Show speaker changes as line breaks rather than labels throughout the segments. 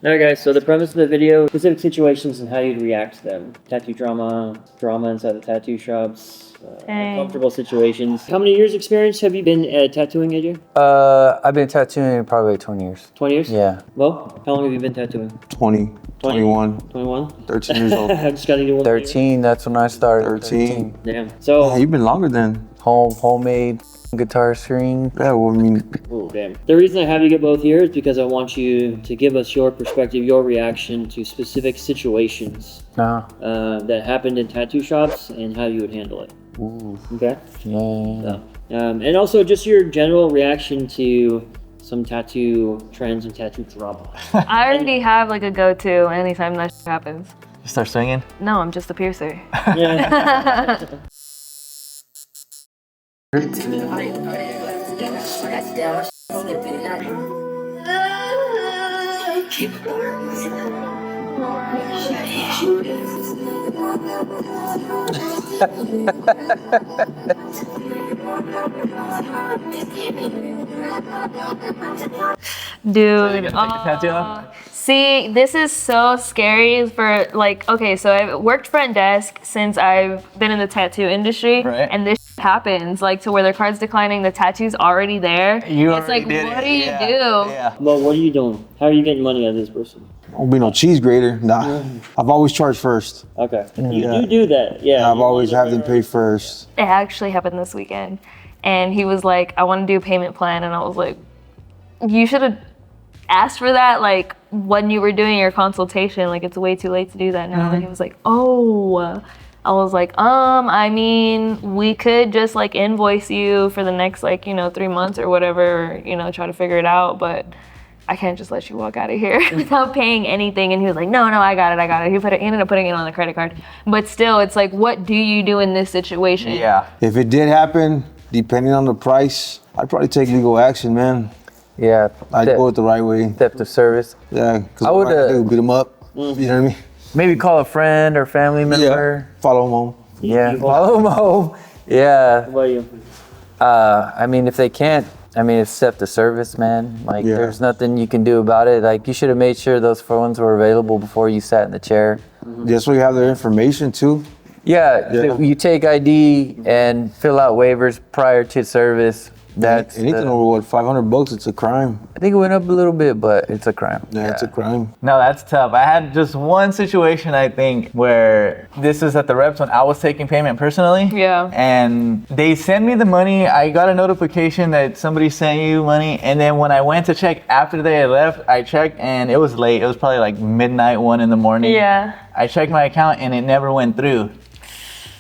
Alright guys, so the premise of the video, specific situations and how you'd react to them. Tattoo drama inside the tattoo shops, uncomfortable situations. How many years experience have you been tattooing, AJ?
I've been tattooing probably like 20 years.
20 years?
Yeah.
Well, how long have you been tattooing?
20, 21.
21?
13 years old.
I just gotta do one
13, that's when I started.
13.
Damn. So,
Yeah, you've been longer than.
Homemade guitar string.
Yeah, well, I mean,
oh, damn. The reason I have you get both here is because I want you to give us your perspective, your reaction to specific situations that happened in tattoo shops and how you would handle it.
Ooh.
Okay?
Yeah.
So, and also just your general reaction to some tattoo trends and tattoo drama.
I already have like a go-to anytime that happens.
You start swinging?
No, I'm just a piercer.
Yeah.
Dude,
tattoo off?
see, this is so scary for like, okay, so I've worked front desk since I've been in the tattoo industry,
Right.
and this happens like to where their card's declining, the tattoo's already there. It's like, what do you do?
Yeah.
Well, what are you doing? How are you getting money out of this person?
won't be no cheese grater. Nah, I've always charged first.
Okay.
Yeah.
You do that, yeah.
I've always have them pay first.
It actually happened this weekend, and he was like, I want to do a payment plan, and I was like, you should have asked for that like when you were doing your consultation. Like, it's way too late to do that now. And he was like, oh. I was like, I mean, we could just like invoice you for the next like, 3 months or whatever, try to figure it out, but I can't just let you walk out of here without paying anything. And he was like, no, I got it. He ended up putting it on the credit card. But still, it's like, what do you do in this situation?
Yeah.
If it did happen, depending on the price, I'd probably take legal action, man.
Yeah.
I'd go it the right way.
Theft of service.
Yeah, because
I would,
what I do, beat them up. You know what I mean?
Maybe call a friend or family member.
Yeah, follow them home.
Yeah.
You-
Follow them home. Yeah.
What about you?
I mean, if they can't, it's theft of service, man. Like,
Yeah.
there's nothing you can do about it. Like, you should have made sure those phones were available before you sat in the chair.
Just so you have their information too.
Yeah,
Yeah.
you take ID and fill out waivers prior to service. That's
Anything over what, $500? It's a crime.
I think it went up a little bit, but it's a crime.
Yeah, it's a crime.
No, that's tough. I had just one situation, I think, where this is at the reps when I was taking payment personally.
Yeah.
And they sent me the money. I got a notification that somebody sent you money. And then when I went to check after they had left, I checked and it was late. It was probably like midnight, 1 in the morning.
Yeah.
I checked my account and it never went through.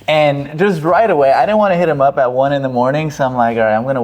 And just right away, I didn't want to hit him up at 1 in the morning. So I'm like, all right, I'm going to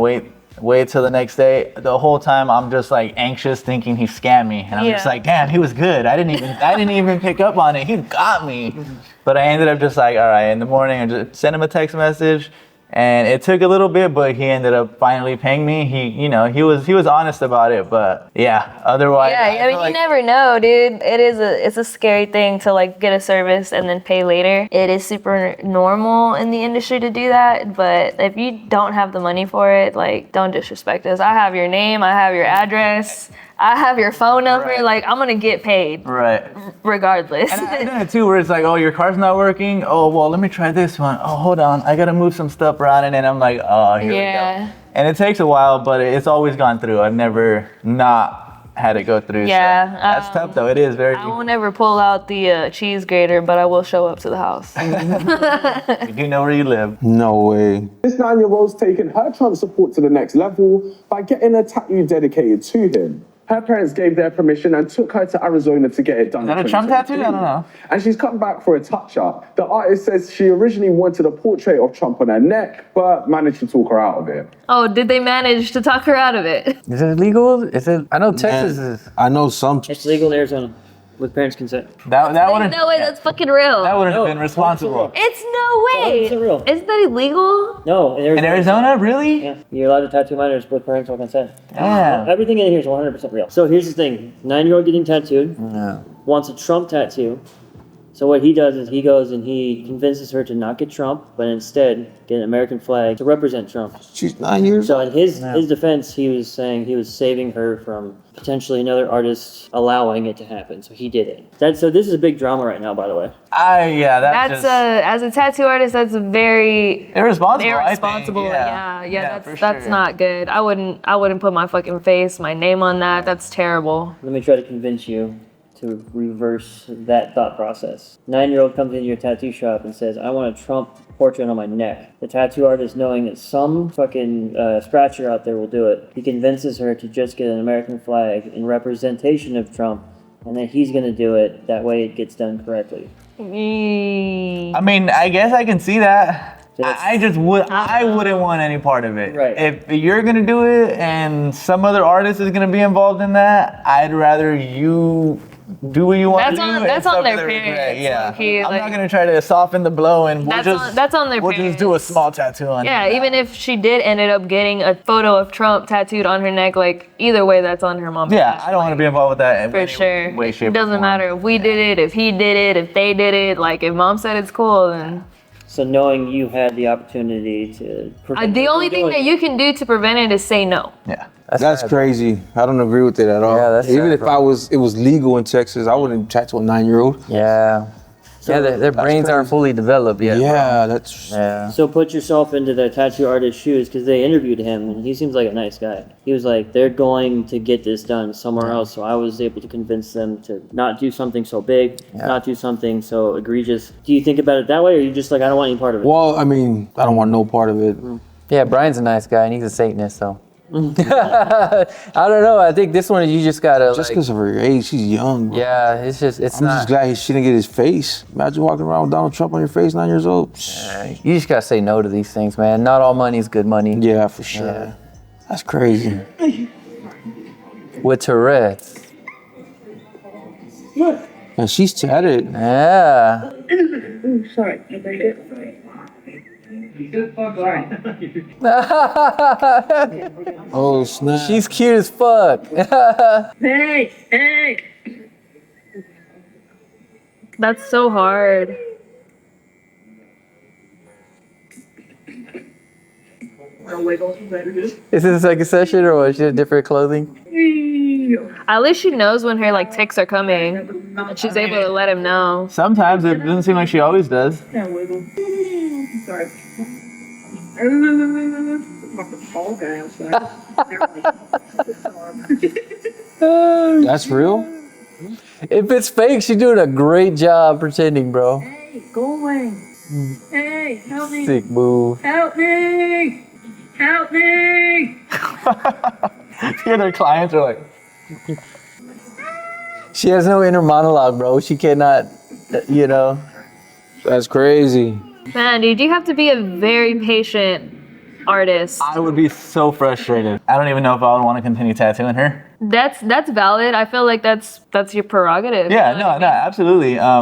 wait till the next day. The whole time I'm just like anxious thinking he scammed me. And I'm just like, damn, he was good. I didn't even pick up on it. He got me. But I ended up just like, all right, in the morning I just sent him a text message. And it took a little bit, but he ended up finally paying me. He was honest about it, but yeah, otherwise.
Yeah, I mean, you never know, dude. It's a scary thing to like get a service and then pay later. It is super normal in the industry to do that, but if you don't have the money for it, like, don't disrespect us. I have your name, I have your address, I have your phone number.
Right.
Like, I'm gonna get paid
Right.
regardless.
And I've done it too, where it's like, oh, your car's not working. Oh, well, let me try this one. Oh, hold on, I gotta move some stuff around, and then I'm like, oh, here we
Yeah.
go. And it takes a while, but it's always gone through. I've never not had it go through.
Yeah,
so that's tough though. It is very.
I won't ever pull out the cheese grater, but I will show up to the house.
We do know where you live.
No way.
This 9-year-old's taken her Trump support to the next level by getting a tattoo dedicated to him. Her parents gave their permission and took her to Arizona to get it done.
Is that a Trump tattoo? I don't know.
And she's come back for a touch-up. The artist says she originally wanted a portrait of Trump on her neck, but managed to talk her out of it.
Oh, did they manage to talk her out of it?
Is it illegal? I know Texas
Man,
is.
I know some.
It's legal in Arizona with parents' consent.
That wouldn't.
No way, that's fucking real.
That wouldn't have
No,
been responsible.
It's no way.
100% real.
Isn't that illegal?
No, in Arizona.
In Arizona, really?
Yeah, you're allowed to tattoo minors with parental consent.
Yeah.
Everything in here is 100% real. So here's the thing: 9-year-old getting tattooed,
Yeah.
wants a Trump tattoo, So what he does is he goes and he convinces her to not get Trump, but instead get an American flag to represent Trump.
She's 9 years
So
old.
in his defense, he was saying he was saving her from potentially another artist allowing it to happen. So he did it. So this is a big drama right now, by the way.
That's
just
as a tattoo artist, that's very
irresponsible.
irresponsible.
I think.
That's not good. I wouldn't put my fucking face, my name on that. That's terrible.
Let me try to convince you to reverse that thought process. 9-year-old comes into your tattoo shop and says, I want a Trump portrait on my neck. The tattoo artist, knowing that some fucking scratcher out there will do it, he convinces her to just get an American flag in representation of Trump, and that he's going to do it. That way it gets done correctly.
I mean, I guess I can see that. I wouldn't want any part of it.
Right.
If you're gonna do it and some other artist is gonna be involved in that, I'd rather you do what you want to do.
That's on their parents.
Yeah.
I'm
not gonna try to soften the blow and
that's on their
we'll
parents.
just do a small tattoo on it.
Yeah, even if she did ended up getting a photo of Trump tattooed on her neck, like either way, that's on her mom.
Yeah, I don't want to be involved with that in
For
any
sure.
way, shape,
It doesn't
or form.
matter if we did it, if he did it, if they did it. Like if mom said it's cool, then
So knowing you had the opportunity to prevent
the
her
only
from
thing
doing
that you can do to prevent it is say no.
Yeah.
That's
sad.
crazy. I don't agree with it at all.
Yeah, that's
Even
sad,
if
bro.
it was legal in Texas, I wouldn't tattoo a 9-year-old.
Yeah. Yeah, their brains aren't fully developed yet.
Yeah, that's.
Yeah.
So put yourself into the tattoo artist's shoes, because they interviewed him and he seems like a nice guy. He was like, they're going to get this done somewhere else. So I was able to convince them to not do something so big, not do something so egregious. Do you think about it that way, or are you just like, I don't want any part of it?
Well, I mean, I don't want no part of it.
Yeah, Brian's a nice guy and he's a Satanist, so. I don't know. I think this one you just gotta
Just
like.
because of her age, she's young. Bro.
Yeah, it's
I'm
not.
just glad she didn't get his face. Imagine walking around with Donald Trump on your face, 9 years old.
You just gotta say no to these things, man. Not all money is good money.
Yeah, for sure.
Yeah.
That's crazy.
With Tourette's.
And she's tatted.
Yeah.
Sorry, I break it.
Oh, snap.
She's cute as fuck.
Hey!
That's so hard.
Is this a second session or was she different clothing?
At least she knows when her like ticks are coming, and she's able to let him know.
Sometimes it doesn't seem like she always does.
Sorry.
That's real?
If it's fake, she's doing a great job pretending, bro.
Hey, go away. Hey, help me.
Sick move.
Help me. Help me.
The other clients are like,
She has no inner monologue, bro. She cannot, you know.
That's crazy.
Man, dude, you have to be a very patient artist.
I would be so frustrated. I don't even know if I would want to continue tattooing her.
That's valid. I feel like that's your prerogative.
Yeah,
you know what
no,
I mean?
absolutely. I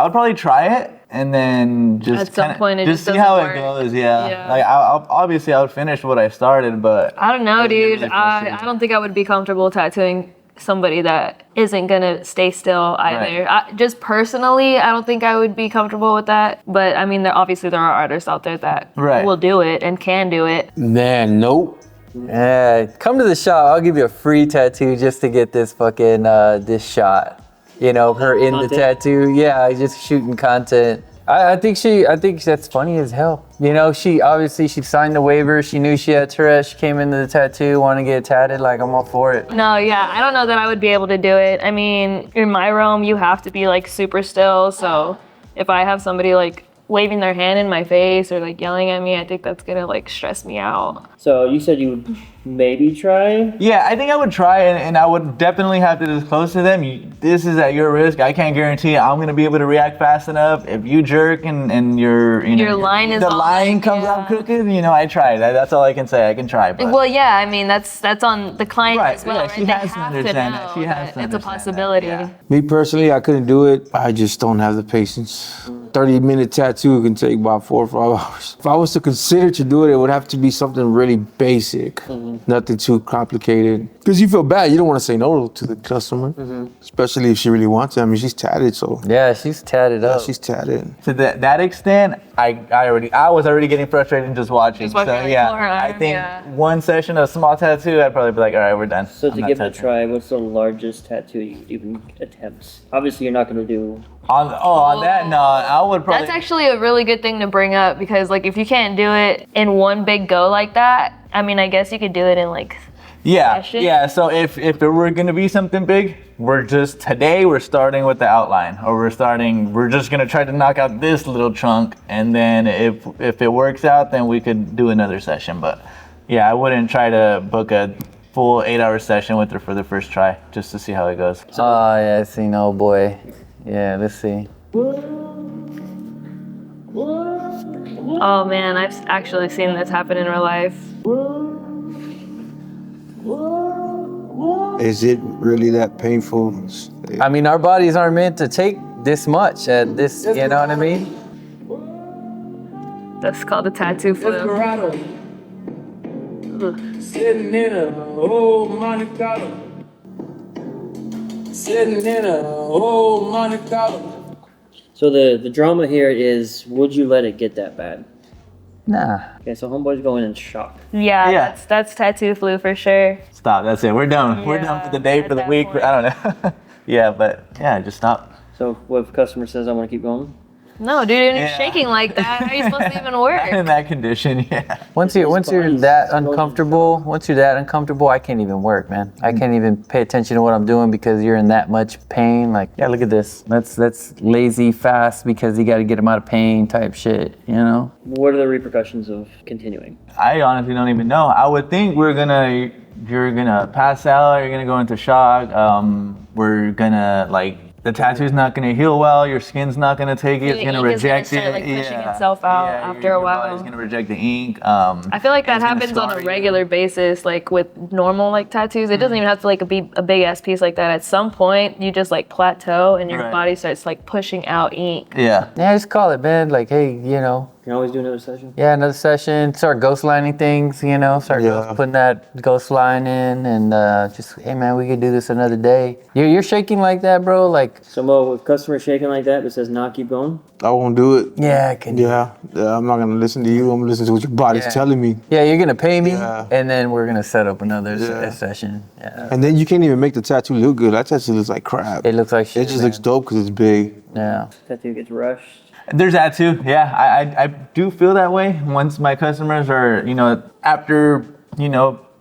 would probably try it and then just
At some point it
just
just
see how
doesn't
it
work.
goes. Yeah,
Yeah.
like obviously I would finish what I started, but
I don't know,
It'd be
dude.
really
I
frustrating.
don't think I would be comfortable tattooing somebody that isn't gonna stay still either.
Right.
Just personally, I don't think I would be comfortable with that. But I mean, there are artists out there that
Right.
will do it and can do it.
Man, nope.
Yeah, come to the shop. I'll give you a free tattoo just to get this fucking this shot. You know, her in the
Content?
tattoo. Yeah, just shooting content. I think that's funny as hell. You know, she signed the waiver. She knew she had Tourette. She came into the tattoo, want to get tatted. Like, I'm all for it.
No, yeah, I don't know that I would be able to do it. I mean, in my realm, you have to be like super still. So if I have somebody like waving their hand in my face or like yelling at me, I think that's gonna like stress me out.
So you said you would maybe try?
yeah, I think I would try and I would definitely have to disclose to them. This is at your risk. I can't guarantee I'm gonna be able to react fast enough. If you jerk and your
line is
the
all
line
like,
comes
yeah.
out crooked, I tried. That's all I can say. I can try. But
Well, yeah, I mean that's on the client
Right,
as well.
yeah,
right?
she
They
has to
have
understand
know
that. She has to
it's a
understand that,
possibility.
yeah.
Me personally, I couldn't do it. I just don't have the patience. 30-minute tattoo can take about 4 or 5 hours. If I was to consider to do it, it would have to be something really basic, nothing too complicated. Because you feel bad, you don't want to say no to the customer, especially if she really wants it. I mean, she's tatted, so
Yeah, she's tatted up.
she's tatted.
To that extent, I was already getting frustrated just watching.
Just watching,
So
like,
yeah,
pull her
I
arm,
think
yeah.
one session of small tattoo, I'd probably be like, all right, we're done.
So
I'm
to
not
give it a
touching.
try, what's the largest tattoo you even attempt? Obviously, you're not going to do.
On that note, I would probably.
That's actually a really good thing to bring up because like if you can't do it in one big go like that, I mean I guess you could do it in like
Yeah,
session.
yeah. So if it were gonna be something big, we're starting with the outline, or we're just gonna try to knock out this little chunk, and then if it works out, then we could do another session. But yeah, I wouldn't try to book a full 8-hour session with her for the first try, just to see how it goes.
Oh, yeah, I see. No, boy. Yeah, let's see.
Oh man, I've actually seen this happen in real life.
Is it really that painful?
I mean, our bodies aren't meant to take this much at this, you know what I mean?
That's called a tattoo flu.
Desperado. Sitting in a old Monte Carlo. Sitting in a old Monte Carlo.
So the drama here is, would you let it get that bad?
Nah.
Okay, so homeboy's going in shock.
Yeah,
Yeah.
that's tattoo flu for sure.
Stop. That's it. We're done. We're done for the day,
at
for the
that
week.
point.
I don't know. Yeah, but yeah, just stop.
So what if customer says, I want to keep going?
No, dude, you're
Yeah.
shaking like that. How are you supposed to even work?
In that condition, yeah.
Once you're that uncomfortable, I can't even work, man. I can't even pay attention to what I'm doing because you're in that much pain. Like, yeah, look at this. That's lazy fast because you got to get him out of pain type shit, you know?
What are the repercussions of continuing?
I honestly don't even know. I would think you're gonna pass out, you're gonna go into shock. We're gonna the tattoo's not gonna heal well, your skin's not gonna take it, it's gonna
ink is gonna
reject
start,
it.
like, pushing itself out after a while.
Your body's gonna reject the ink.
I feel like that
it's gonna
happens on
scar
a
you.
regular basis, like with normal like tattoos. It doesn't even have to like be a big ass piece like that. At some point, you just like plateau and your
Right.
body starts like pushing out ink.
Yeah.
Yeah, just call it, man. Like, hey, you know,
You can always do another session.
yeah, another session. Start ghost lining things, you know. Start
Yeah.
putting that ghost line in and just, hey, man, we could do this another day. You're shaking like that, bro? Like,
So Mo, if customer shaking like that but says, nah, keep going.
I won't do it.
yeah, I can.
Yeah, I'm not gonna listen to you. I'm gonna listen to what your body's
Yeah.
telling me.
Yeah, you're gonna pay me,
Yeah.
and then we're gonna set up another
Yeah.
session. Yeah.
And then you can't even make the tattoo look good. That tattoo looks like crap.
It looks like shit.
It just
man.
looks dope because it's big.
Yeah.
Tattoo gets rushed.
There's that too. Yeah, I do feel that way. Once my customers are, after,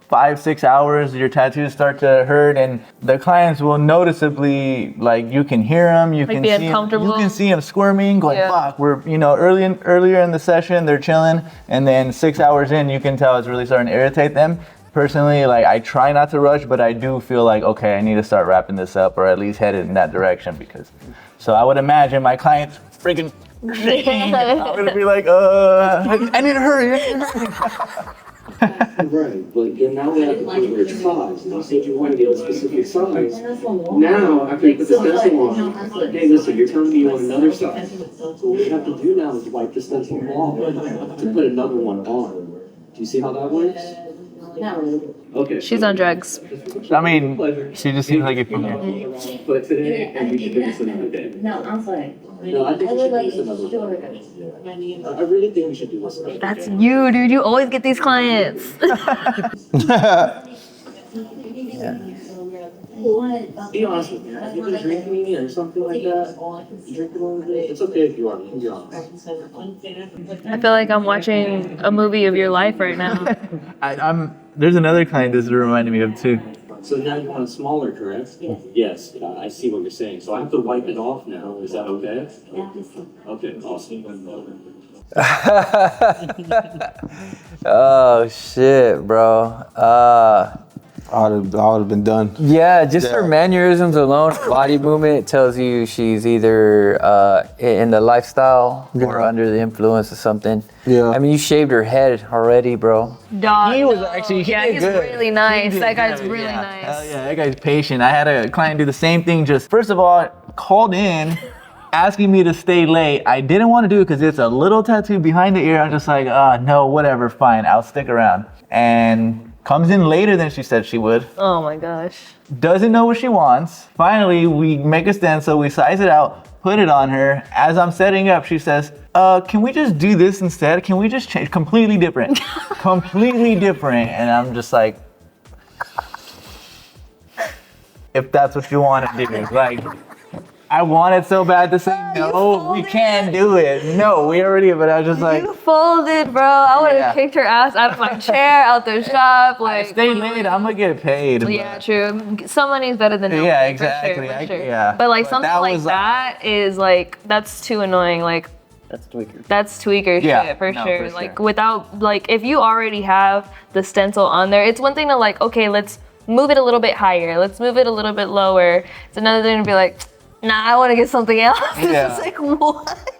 5-6 hours, your tattoos start to hurt, and the clients will noticeably, like, you can hear them, you
Like
can
be
see 'em,
uncomfortable?
you can see them squirming, going,
Yeah.
fuck, we're, earlier in the session, they're chilling, and then 6 hours in, you can tell it's really starting to irritate them. Personally, like, I try not to rush, but I do feel like, okay, I need to start wrapping this up, or at least head in that direction, because, so I would imagine my clients freaking shaking. I'm gonna be like, I need to hurry.
Right, but then now we have to put where it's size. You said you want to get a specific size. Now, after you put the stencil on, hey, listen, you're telling me you want another size. What we have to do now is wipe the stencil off to put another one on. Do you see how that works? Okay.
She's on drugs.
I mean, she just seems like if
But today, and we should do this another day.
No, I'm sorry.
No, I think
I
we
would
should do
like
this another
shorter.
day. I really think we should do this another
That's
day.
you, dude. You always get these clients.
Be honest with me. Have you been drinking or something like that? Drinking a little bit? It's okay if you are. Be honest.
I feel like I'm watching a movie of your life right now.
there's another client this reminded me of too.
So now you want it smaller, correct? Yes. I see what you're saying. So I have to wipe it off now. Is that okay? Okay, awesome.
Oh shit, bro.
I would have been done.
Yeah, just her
Yeah.
mannerisms alone, body movement tells you she's either in the lifestyle or
Yeah.
under the influence of something.
Yeah.
I mean, you shaved her head already, bro.
Dog.
He was
no.
actually he
yeah,
did
he's
good.
really nice.
He
That
did
guy's
good,
really
yeah.
nice.
Hell yeah, that guy's patient. I had a client do the same thing. Just first of all, called in, asking me to stay late. I didn't want to do it because it's a little tattoo behind the ear. I'm just like, no, whatever, fine, I'll stick around. And comes in later than she said she would.
Oh my gosh.
Doesn't know what she wants. Finally, we make a stencil, we size it out, put it on her. As I'm setting up, she says, can we just do this instead? Can we just change? Completely different. Completely different. And I'm just like, if that's what you want to do. Like, I wanted so bad to say, no, we can't do it. No, we already, but I was just like,
You folded, bro. I would have
Yeah.
kicked her ass out of my chair, out the shop. Like,
stay late, I'm gonna get paid.
yeah, true. Some money's better than no
Yeah,
money,
exactly.
For sure.
Yeah.
But like
But
something
that
like
was,
that is like, that's too annoying. Like,
That's tweaker.
that's tweaker
Yeah,
shit for
no,
sure.
for
Like
sure.
without, like if you already have the stencil on there, it's one thing to like, okay, let's move it a little bit higher. Let's move it a little bit lower. It's another thing to be like, nah, I want to get something else.
Yeah.
It's like, what?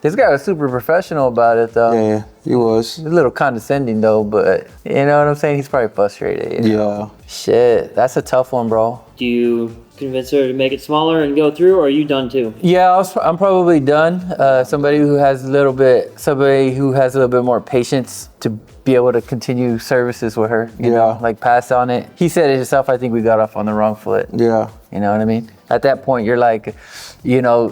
This guy was super professional about it though.
Yeah, he was.
A little condescending though, but you know what I'm saying? He's probably frustrated. You know?
Yeah.
Shit, that's a tough one, bro.
Do you convince her to make it smaller and go through, or are you done too?
Yeah, I'm probably done. Somebody who has a little bit more patience to be able to continue services with her. You know, like pass on it. He said it himself. I think we got off on the wrong foot.
Yeah.
You know what I mean? At that point, you're like, you know,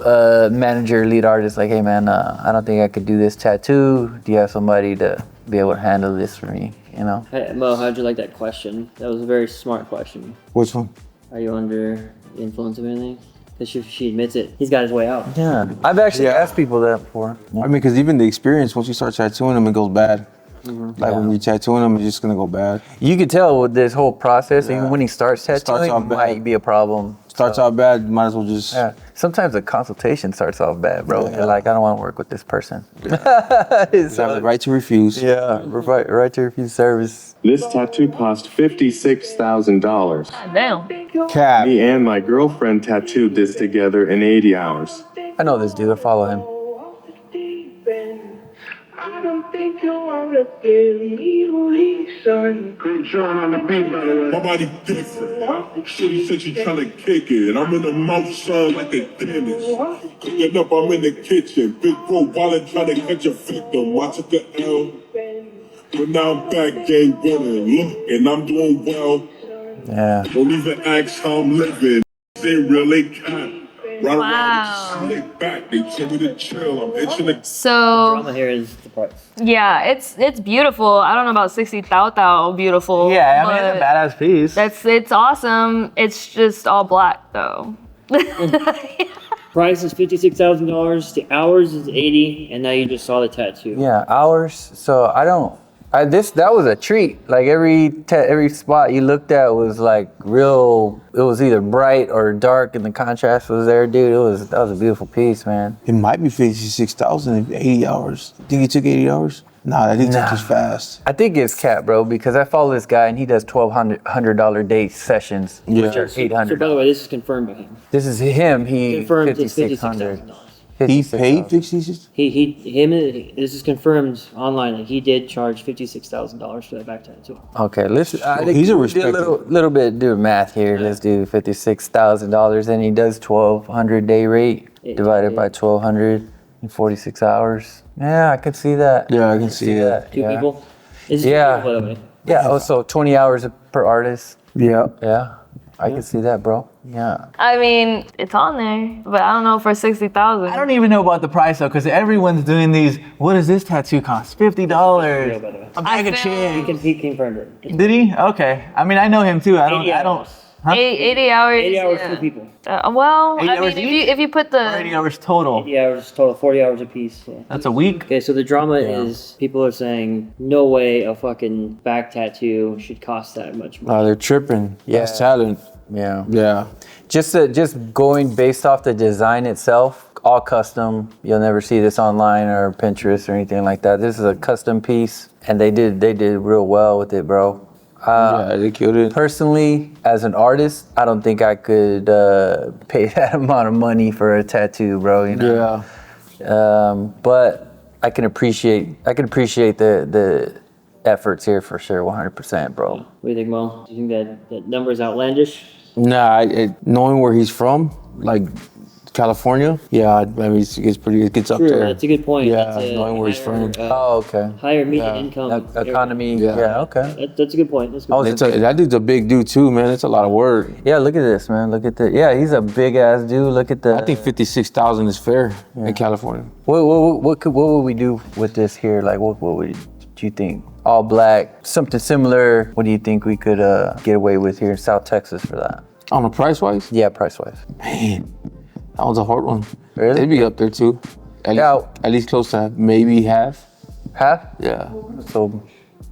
manager, lead artist, like, hey man, I don't think I could do this tattoo. Do you have somebody to be able to handle this for me? You know?
Hey, Mo, how'd you like that question? That was a very smart question.
Which one?
Are you under the influence of anything? Because she admits it. He's got his way out.
Yeah. I've actually asked people that before.
I mean, because even the experience, once you start tattooing them, it goes bad. Like when you're tattooing them, it's just gonna go bad.
You could tell with this whole process, even when he starts tattooing,
starts off
it
bad.
might be a problem.
Starts out bad, you might as well just.
Yeah. Sometimes the consultation starts off bad, bro. You're like, I don't want to work with this person.
You have the right to refuse.
Yeah, right to refuse service.
This tattoo cost $56,000.
Damn.
Cap.
Me and my girlfriend tattooed this together in 80 hours.
I know this dude. I follow him.
I don't think you wanna give me reason.
Great John on the beat, by the way. My body different. Shorty said she tryna kick it, and I'm in the mouth sun like a dentist. Cooking up, I'm in the kitchen. Big bro wallet tryna catch a victim. I took a L, but now I'm back game winning. Look, and I'm doing well.
Yeah.
Don't even ask how I'm living. They really can't. Right
Wow.
around, slick back. They told me to chill. I'm itching to.
So
Drama here is the price.
yeah, it's beautiful. I don't know about 60,000 beautiful.
Yeah, I mean, it's a
but
badass piece.
it's awesome. It's just all black though.
Price is $56,000. The hours is 80, and now you just saw the tattoo.
Yeah, hours. So that was a treat. Like every spot you looked at was like real. It was either bright or dark, and the contrast was there, dude. That was a beautiful piece, man.
It might be 56,000 in 80 hours. Think he took 80 hours? Nah, that didn't take as fast.
I think it's cap, bro, because I follow this guy and he does $1,200 day sessions, which are
So
$800.
by the way, this is confirmed by him.
This is him. He
Confirmed it's
$5,600.
$56,000.
He paid 56?
This is confirmed online that he did charge $56,000 for that back tattoo.
Okay, let's. I think
he's a
we'll
respected-
do a little bit do math here. Let's do $56,000, and he does 1,200 day rate divided by 1,200 in 46 hours. Yeah, I can see that.
Yeah, I can see that.
Two
Yeah.
people? This is
Yeah.
two people, by the way.
Yeah. Also, 20 hours per artist.
Yeah.
Yeah, I can see that, bro. Yeah.
I mean, it's on there, but I don't know for 60,000.
I don't even know about the price though, because everyone's doing these. What does this tattoo cost? $50.
By the way.
A bag of
feel-
chicken.
He confirmed it.
Did he? Okay. I mean, I know him too. I
80
don't.
hours.
Huh?
80 hours.
80 hours,
yeah.
two people.
Well,
80
I mean,
hours
if you put the
80 hours total.
80 hours total, 40 hours a piece. Yeah.
That's a week.
Okay, so the drama is people are saying no way a fucking back tattoo should cost that much money.
Nah, they're tripping.
Yeah.
That's talent.
Yeah.
Yeah.
Just going based off the design itself, all custom. You'll never see this online or Pinterest or anything like that. This is a custom piece, and they did real well with it, bro.
Yeah, they killed it.
Personally, as an artist, I don't think I could pay that amount of money for a tattoo, bro. You know.
Yeah.
But I can appreciate the efforts here for sure, 100%, bro.
What do you think, Mo? Do you think that number is outlandish?
Nah, knowing where he's from, like California, yeah, I mean, it gets up
True,
there.
that's a good point.
Yeah,
That's a
knowing where he's
higher,
from.
Oh, okay.
higher median
Yeah.
income
Economy.
area.
Yeah. Okay.
That's a good point. That's a good
Oh,
point.
That dude's a big dude too, man. It's a lot of work.
Yeah, look at this, man. Look at the. Yeah, he's a big ass dude. Look at the.
I think 56,000 is fair in California.
What would we do with this here? Like, what do you think? All black, something similar. What do you think we could get away with here in South Texas for that?
On a price wise,
Yeah, price wise.
man, that one's a hard one.
Really?
They'd be up there too.
Yeah.
At least close to maybe half.
Half?
Yeah,
So,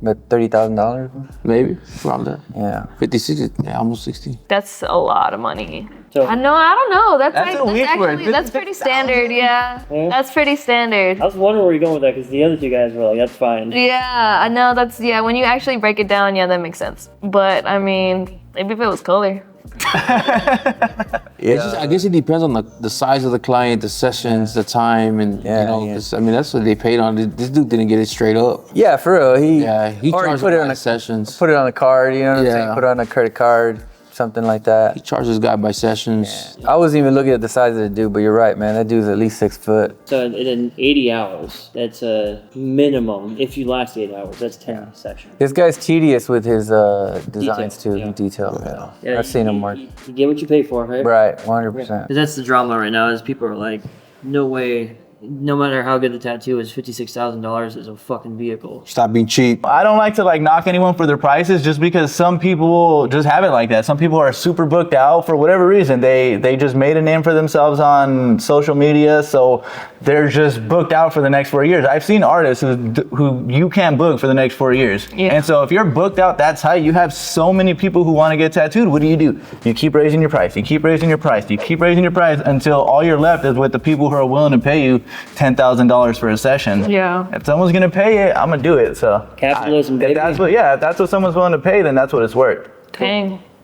about $30,000.
maybe around that.
Yeah.
56, yeah, almost 60.
That's a lot of money.
So-
I don't know. That's
That's a week worth.
actually that's pretty standard. Yeah, that's pretty standard.
I was wondering where you're going with that because the other two guys were like, "That's fine."
Yeah, I know. That's when you actually break it down, yeah, that makes sense. But I mean, maybe if it was color.
It's just, I guess it depends on the size of the client, the sessions, the time, and
Yeah,
you know.
yeah.
'Cause, I mean, that's what they paid on. This dude didn't get it straight up.
Yeah, for real.
He
or
charged
put it on
by
a
sessions.
Put it on a card. You know what I'm
Yeah.
saying? Put it on a credit card, something like that.
He charges this guy by sessions.
I wasn't even looking at the size of the dude, but you're right, man. That dude's at least 6 foot.
So in 80 hours, that's a minimum. If you last 8 hours, that's 10 sessions.
This guy's tedious with his designs too.
yeah.
He detail. Yeah.
Yeah,
I've seen him work.
You get what you pay for, right?
Right, 100%.
'Cause that's the drama right now. Is people are like, no way. No matter how good the tattoo is, $56,000 is a fucking vehicle.
Stop being cheap.
I don't like to like knock anyone for their prices just because some people just have it like that. Some people are super booked out for whatever reason. They just made a name for themselves on social media, so they're just booked out for the next 4 years. I've seen artists who you can't book for the next 4 years.
Yeah.
And so if you're booked out that tight, you have so many people who want to get tattooed. What do? You keep raising your price. You keep raising your price. You keep raising your price until all you're left is with the people who are willing to pay you $10,000 for a session.
Yeah.
If someone's gonna pay it, I'm gonna do it. So
Capitalism,
if
baby.
that's what, yeah, if that's what someone's willing to pay, then that's what it's worth.
Dang.